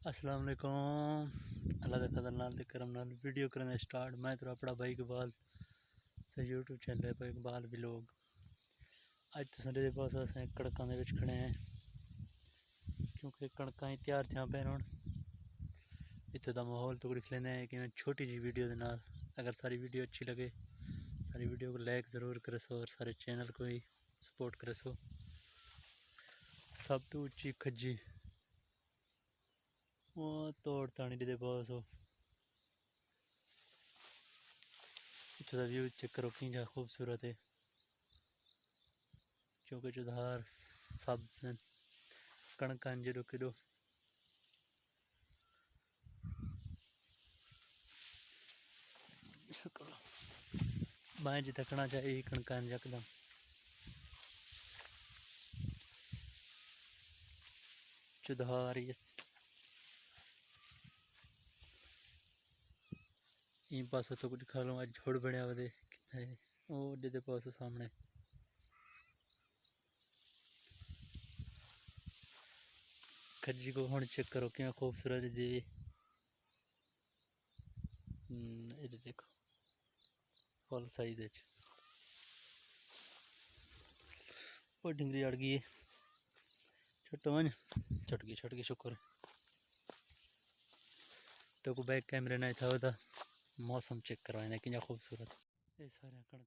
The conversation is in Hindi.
अस्सलाम वालेकुम। अल्लाह के फजल नाल ते करम नाल वीडियो करना स्टार्ट। मैं तो अपना भाई इकबाल से यूट्यूब चैनल पर इकबाल व्लॉग। अज तो संडे के पास असें कड़कां दे विच खड़े हैं क्योंकि कणकां ही तैयार थियां पैन हुण। इत्थे दा माहौल तो दिख लेने है कि छोटी जी वीडियो दे नाल। अगर सारी वीडियो अच्छी लगे सारी वीडियो को लाइक ज़रूर करो और सारे चैनल को ही सपोर्ट करो। सब तो उच्ची खज्जी वो तोड़ तानी दे पास हो। इत्थे दा व्यू चेक करो किंजा खूबसूरत है क्योंकि जुधार सब्ज हैं कणकां जदों किदो बाएं जी तकना चाहिए कणकां यकदम चुधार इन पासों तो दिखा लो आज झोड़ बढ़िया वधे ओ दे पासों सामने खज्जी को हुण चेक करो क्या खूबसूरत जी। ये देखो फुल साइज है वो डिंगरी अड़ गई छोटो मन छट गई शुक्र तो को बैक कैमरे नहीं था होता मौसम चेक करवाना कि खूबसूरत ये सारे कणक